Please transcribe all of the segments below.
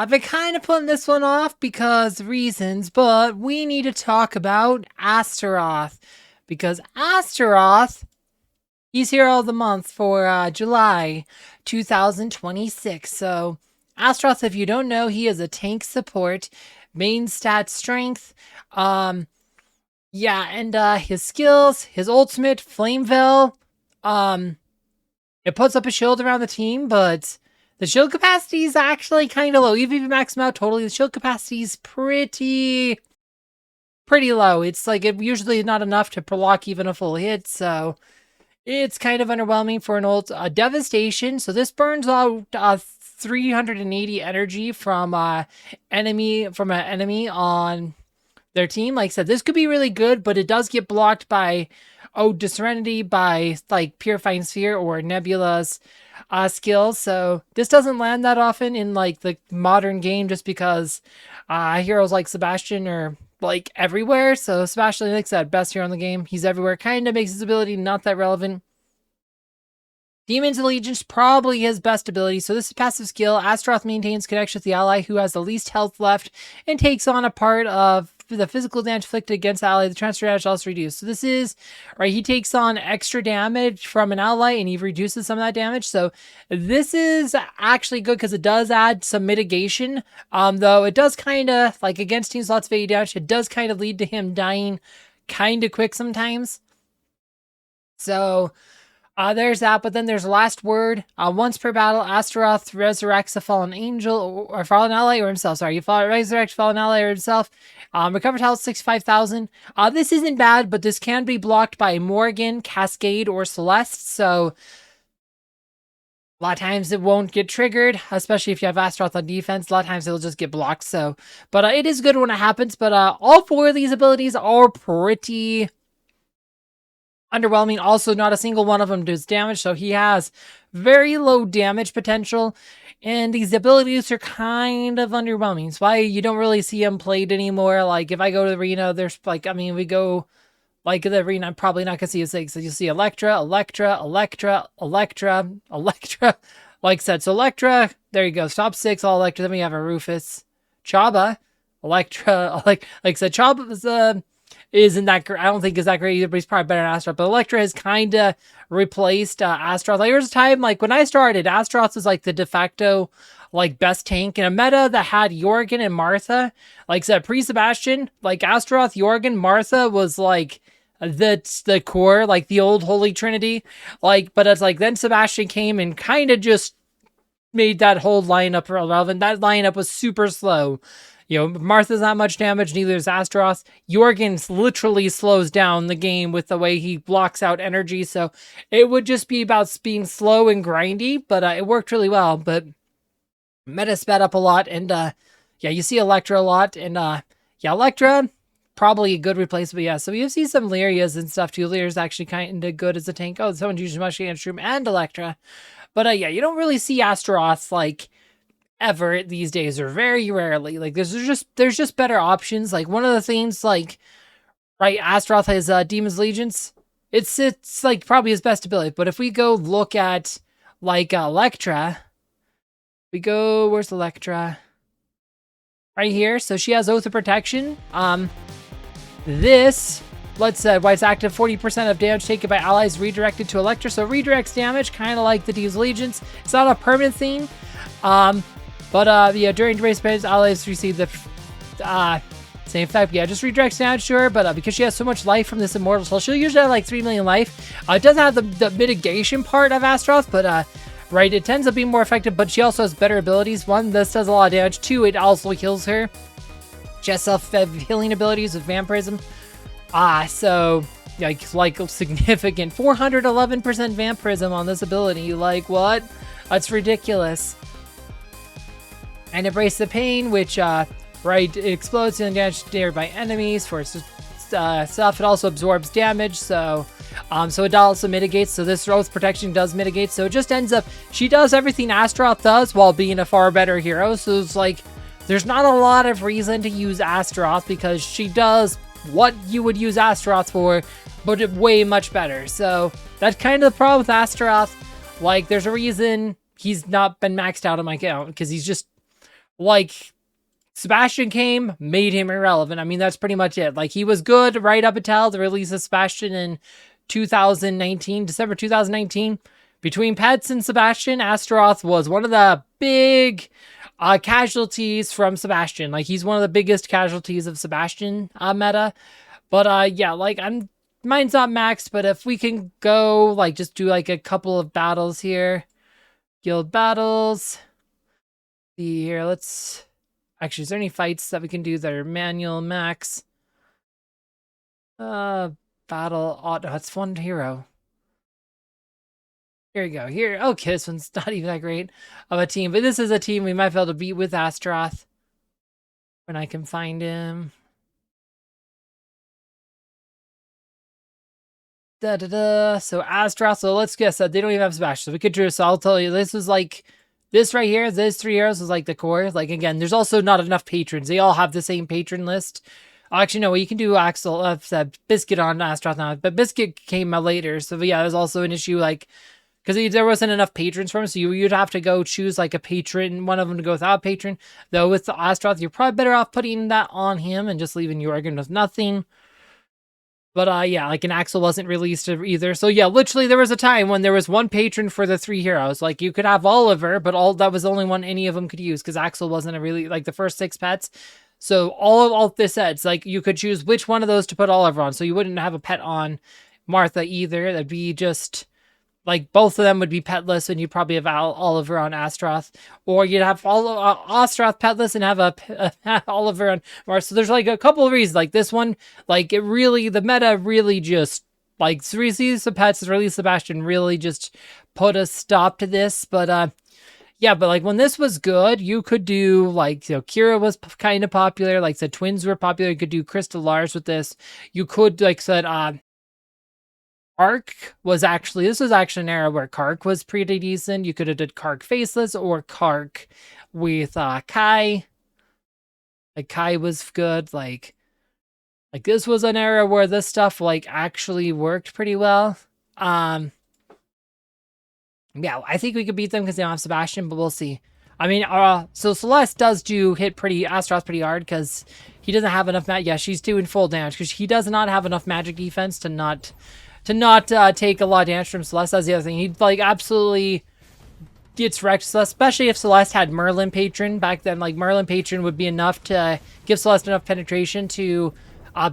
I've been kind of putting this one off because reasons, but we need to talk about Astaroth. Because Astaroth, he's Hero of the Month for July 2026. So, Astaroth, if you don't know, he is a tank support, main stat strength. Yeah, and his skills, his ultimate, Flame Veil, it puts up a shield around the team, but the shield capacity is actually kind of low. Even if you max them out totally, the shield capacity is pretty low. It's like it usually not enough to block even a full hit, so it's kind of underwhelming for an ult. Devastation. So this burns out 380 energy from an enemy on their team. Like I said, this could be really good, but it does get blocked by Ode to Serenity, by like Purifying Sphere or Nebula's skills. So this doesn't land that often in like the modern game, just because heroes like Sebastian are like everywhere. So Sebastian, like I said, best hero in the game. He's everywhere. Kind of makes his ability not that relevant. Demon's Allegiance, probably his best ability. So this is passive skill. Astaroth maintains connection with the ally who has the least health left and takes on a part of the physical damage inflicted against the ally. The transfer damage also reduced. So this is, right, he takes on extra damage from an ally and he reduces some of that damage. So this is actually good because it does add some mitigation. Though it does kind of, like against teams lots of AD damage, it does kind of lead to him dying kind of quick sometimes. So there's that, but then there's Last Word. Once per battle, Astaroth resurrects a fallen angel or fallen ally or himself. Sorry, you resurrect fallen ally or himself. Recover health 65,000. This isn't bad, but this can be blocked by Morgan, Cascade, or Celeste. So a lot of times it won't get triggered, especially if you have Astaroth on defense. A lot of times it'll just get blocked. So, but it is good when it happens. But all four of these abilities are pretty underwhelming. Also, not a single one of them does damage, so he has very low damage potential, and these abilities are kind of underwhelming. It's why you don't really see him played anymore. Like, if I go to the arena, there's like, I mean, we go, like, the arena, I'm probably not gonna see a six. So you'll see Electra. Like I said, so Electra, there you go, top 6, all Electra. Then we have a Rufus. Chaba, Electra, like I said, Chaba isn't that great. I don't think is that great either, but he's probably better than Astaroth. But Electra has kind of replaced Astaroth. Like, there was a time, like, when I started, Astaroth was, like, the de facto, like, best tank in a meta that had Jorgen and Martha. Like I said, pre-Sebastian, like, Astaroth, Jorgen, Martha was, like, the core, like, the old Holy Trinity. Like, but it's, like, then Sebastian came and kind of just made that whole lineup relevant. That lineup was super slow. You know, Martha's not much damage, neither is Astaroth. Jorgen literally slows down the game with the way he blocks out energy, so it would just be about being slow and grindy, but it worked really well. But meta sped up a lot, and yeah, you see Electra a lot, and yeah, Electra, probably a good replacement, yeah. So you see some Lyrias and stuff too. Lyria's actually kind of good as a tank. Oh, someone uses much against Shroom and Electra. But yeah, you don't really see Astaroth, like, ever these days, or very rarely. Like, there's just better options. Like, one of the things, like, right, Astaroth has Demon's Allegiance. It's like probably his best ability. But if we go look at, like, Electra, we go, where's Electra? Right here. So she has Oath of Protection. This, let's say, why it's active, 40% of damage taken by allies redirected to Electra. So redirects damage, kind of like the Demon's Allegiance. It's not a permanent thing. But yeah, during duration phase, allies receive the same effect. Yeah, just redirects damage to her, but because she has so much life from this immortal soul, she'll usually have like 3 million life. It doesn't have the mitigation part of Astaroth, but right, it tends to be more effective, but she also has better abilities. One, this does a lot of damage. Two, it also heals her. She has self-healing abilities with Vampirism. So like significant 411% Vampirism on this ability. Like, what? That's ridiculous. And Embrace the Pain, which, right, it explodes and damage delivered by enemies for stuff. It also absorbs damage, so it also mitigates. So this Oath Protection does mitigate. So it just ends up, she does everything Astaroth does while being a far better hero. So it's like, there's not a lot of reason to use Astaroth because she does what you would use Astaroth for, but way much better. So that's kind of the problem with Astaroth. Like, there's a reason he's not been maxed out on my account, because he's just, like, Sebastian came, made him irrelevant. I mean, that's pretty much it. Like, he was good right up until the release of Sebastian in 2019, December 2019. Between Pets and Sebastian, Astaroth was one of the big casualties from Sebastian. Like, he's one of the biggest casualties of Sebastian meta. But yeah, like, mine's not maxed, but if we can go, like, just do like a couple of battles here. Guild battles. See here, let's... Actually, is there any fights that we can do that are manual max? Battle auto. That's one hero. Here we go. Here. Okay, this one's not even that great of a team, but this is a team we might be able to beat with Astaroth when I can find him. So Astaroth. So let's guess that they don't even have Sebastian. So we could draw. So I'll tell you, this was like this right here. These 3 heroes was like the core. Like again, there's also not enough patrons. They all have the same patron list. Actually, no, you can do Axel, Biscuit on Astaroth now, but Biscuit came out later. So yeah, there's also an issue like because there wasn't enough patrons for him, so you'd have to go choose like a patron, one of them to go without a patron. Though with the Astaroth, you're probably better off putting that on him and just leaving Jorgen with nothing. But yeah, like an Axel wasn't released either. So yeah, literally there was a time when there was one patron for the 3 heroes. Like you could have Oliver, but that was the only one any of them could use because Axel wasn't a really like the first 6 pets. So all of this sets, like you could choose which one of those to put Oliver on. So you wouldn't have a pet on Martha either. That'd be just like both of them would be petless, and you'd probably have Oliver on Astaroth, or you'd have Astaroth petless and have a Oliver on Mars. So there's like a couple of reasons. Like this one, like it really, the meta really just like release the pets, release Sebastian really just put a stop to this. But yeah, but like when this was good, you could do like, you know, Kira was kind of popular. Like the twins were popular. You could do Crystal Lars with this. You could like said, Kark was actually, this was actually an era where Kark was pretty decent. You could have did Kark faceless or Kark with Kai. Like Kai was good. Like this was an era where this stuff like actually worked pretty well. Yeah, I think we could beat them because they don't have Sebastian, but we'll see. I mean, so Celeste does hit Astaroth pretty hard because he doesn't have enough yeah, she's doing full damage because he does not have enough magic defense to not take a lot of damage from Celeste. That's the other thing. He like absolutely gets wrecked, especially if Celeste had Merlin Patron back then. Like Merlin Patron would be enough to give Celeste enough penetration to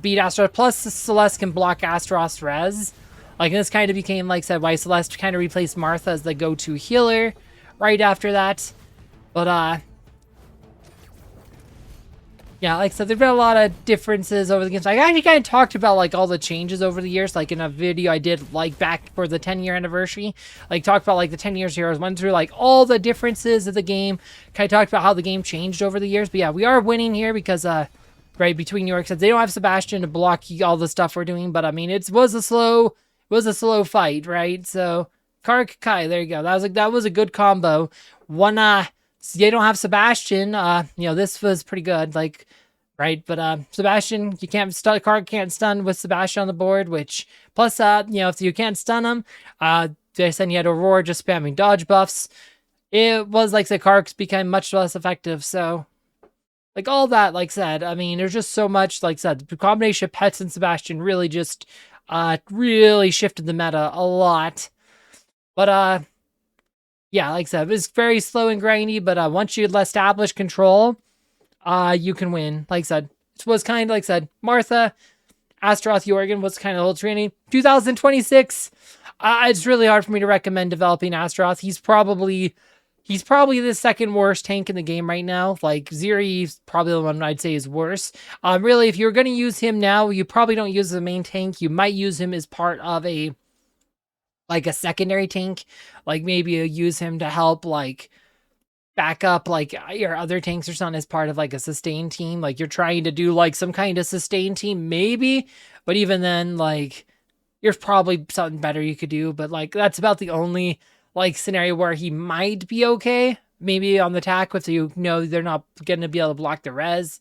beat Astaroth. Plus Celeste can block Astaroth's res. Like this kind of became, like I said, why Celeste kind of replaced Martha as the go-to healer right after that. But yeah, like I said, there've been a lot of differences over the games. I actually kind of talked about like all the changes over the years, like in a video I did like back for the 10-year anniversary. Like talked about like the 10 years heroes, went through like all the differences of the game. Kind of talked about how the game changed over the years. But yeah, we are winning here because right between New York said they don't have Sebastian to block all the stuff we're doing. But I mean, it was a slow fight, right? So Kark Kai, there you go. That was a good combo. One they don't have Sebastian. You know, this was pretty good, like, right? But Sebastian, you can't stun. Kark can't stun with Sebastian on the board. Which plus, you know, if you can't stun him, they said you had Aurora just spamming dodge buffs. It was like the Karks became much less effective. So, like all that, like said, I mean, there's just so much. Like said, the combination of Pets and Sebastian really just really shifted the meta a lot. But yeah, like I said, it was very slow and grindy, but once you establish control, you can win. Like I said, it was kind of, like I said, Martha, Astaroth, Jorgen was kind of the whole training. 2026, it's really hard for me to recommend developing Astaroth. He's probably the second worst tank in the game right now. Like, Ziri's probably the one I'd say is worse. Really, if you're going to use him now, you probably don't use the main tank. You might use him as part of a secondary tank. Like, maybe you use him to help, like, back up, like, your other tanks or something as part of, like, a sustain team. Like, you're trying to do, like, some kind of sustain team, maybe. But even then, like, there's probably something better you could do. But, like, that's about the only like scenario where he might be okay, maybe on the attack with, they're not gonna be able to block the res,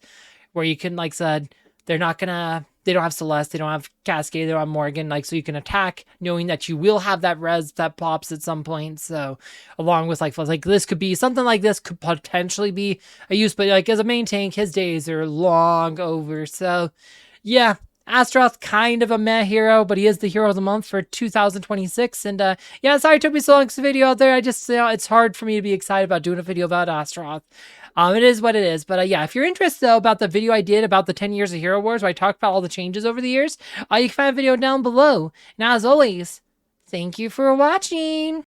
where you can, like said, they're not gonna they don't have Celeste, they don't have Cascade, they don't have Morgan, like, so you can attack knowing that you will have that res that pops at some point. So along with like this could be something like this could potentially be a use, but like as a main tank, his days are long over. So yeah, Astaroth, kind of a meh hero, but he is the hero of the month for 2026. And yeah, sorry it took me so long to video out there. I just, it's hard for me to be excited about doing a video about Astaroth. It is what it is. But yeah, if you're interested though about the video I did about the 10 years of Hero Wars, where I talked about all the changes over the years, you can find a video down below. Now, as always, thank you for watching.